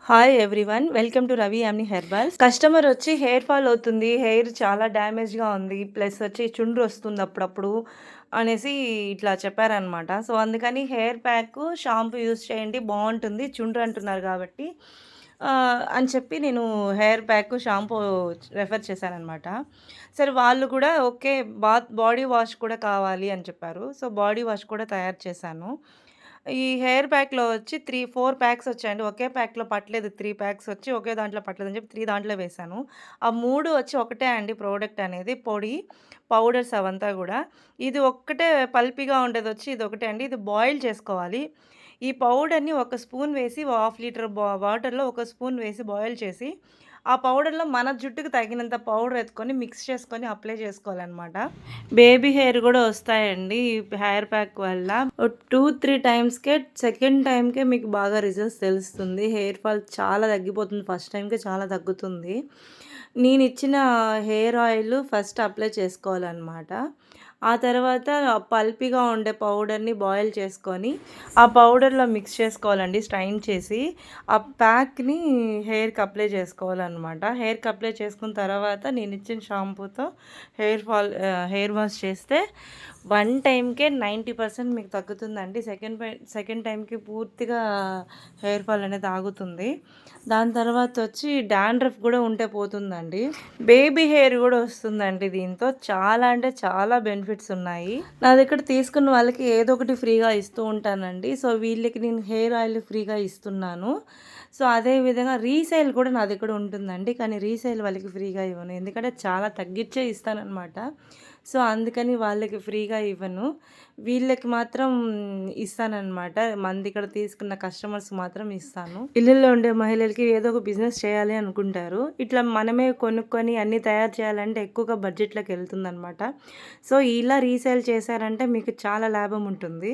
Hi everyone. Welcome to Ravi Yamni herbals. Customer వచ్చి hair fall అవుతుంది. Hair చాలా డ్యామేజ్‌గా ఉంది. ప్లస్ వచ్చి చుండ్రు వస్తుంది అప్పుడప్పుడు అనేసి ఇట్లా చెప్పారనమాట. సో, అందుకని హెయిర్ ప్యాకు, షాంపూ యూజ్ చేయండి బావుంటుంది. చుండ్రు అంటున్నారు కాబట్టి అని చెప్పి నేను హెయిర్ ప్యాకు, షాంపూ రెఫర్ చేశాననమాట. సరే వాళ్ళు కూడా ఓకే బాడీ వాష్ కూడా కావాలి అని చెప్పారు. సో, బాడీ వాష్ కూడా తయారు చేశాను. ఈ హెయిర్ ప్యాక్‌లో వచ్చి 4 ప్యాక్స్ వచ్చాయండి. ఒకే ప్యాక్‌లో పట్టలేదు. 3 ప్యాక్స్ వచ్చి ఒకే దాంట్లో పట్టలేదని చెప్పి 3 దాంట్లో వేశాను. ఆ 3 వచ్చి ఒకటే అండి ప్రోడక్ట్ అనేది. పొడి, పౌడర్స్ అవంతా గూడా. ఇది ఒక్కటే పల్పీగా ఉండేదొచ్చి ఇదొకటే అండి. ఇది బాయిల్ చేసుకోవాలి. ఈ పౌడర్‌ని ఒక స్పూన్ వేసి, హాఫ్ లీటర్ వాటర్‌లో ఒక స్పూన్ వేసి బాయిల్ చేసి, ఆ పౌడర్‌లో మన జుట్టుకి తగినంత పౌడర్ ఎత్తుకొని మిక్స్ చేసుకొని అప్లై చేసుకోవాలనమాట. బేబీ హెయిర్ గూడా వస్తాయండి ఈ హెయిర్ ప్యాక్ వల్ల. 2, 3 టైమ్స్‌కే సెకండ్ టైమ్‌కే మీకు బాగా రిజల్ట్స్ తెలుస్తుంది. హెయిర్ ఫాల్ చాలా తగ్గిపోతుంది. ఫస్ట్ టైమ్‌కే చాలా తగ్గుతుంది. నేనిచ్చిన హెయిర్ ఆయిల్ ఫస్ట్ అప్లై చేసుకోవాలనమాట. ఆ తర్వాత పల్పీగా ఉండే పౌడర్‌ని బాయిల్ చేసుకొని, ఆ పౌడర్‌లో మిక్స్ చేసుకోవాలండి స్ట్రైన్ చేసి. ఆ ప్యాక్‌ని హెయిర్‌కి అప్లై చేసుకోవాలనమాట. హెయిర్‌కి అప్లై చేసుకున్న తర్వాత నేనిచ్చిన షాంపూతో హెయిర్ వాష్ చేస్తే 1 టైమ్‌కే 90% మీకు తగ్గుతుందండి. సెకండ్ టైమ్‌కి పూర్తిగా హెయిర్ ఫాల్ అనేది ఆగుతుంది. దాని తర్వాతొచ్చి డాండ్రఫ్ గూడా ఉంటే పోతుందండి. బేబీ హెయిర్ గూడా వస్తుందండి దీంతో. చాలా అంటే చాలా బెనిఫిట్స్ ఉన్నాయి. నా దగ్గర తీసుకున్న వాళ్ళకి ఏదో ఒకటి ఫ్రీగా ఇస్తూ ఉంటానండి. సో, వీళ్ళకి నేను హెయిర్ ఆయిల్ ఫ్రీగా ఇస్తున్నాను. సో, అదే విధంగా రీసేల్ కూడా నా దగ్గర ఉంటుందండి. కానీ రీసేల్ వాళ్ళకి ఫ్రీగా ఇవ్వను. ఎందుకంటే చాలా తగ్గిచ్చే ఇస్తాననమాట. సో, అందుకని వాళ్ళకి ఫ్రీగా ఇవ్వను. వీళ్ళకి మాత్రం ఇస్తాననమాట. మన దగ్గర తీసుకున్న కస్టమర్స్‌కి మాత్రం ఇస్తాను. ఇళ్ళల్లో ఉండే మహిళలకి ఏదో ఒక బిజినెస్ చేయాలి అనుకుంటారు. ఇట్లా మనమే కొనుక్కొని అన్నీ తయారు చేయాలంటే ఎక్కువగా బడ్జెట్‌లోకెళ్తుందనమాట. సో, ఇలా రీసేల్ చేశారంటే మీకు చాలా లాభం ఉంటుంది.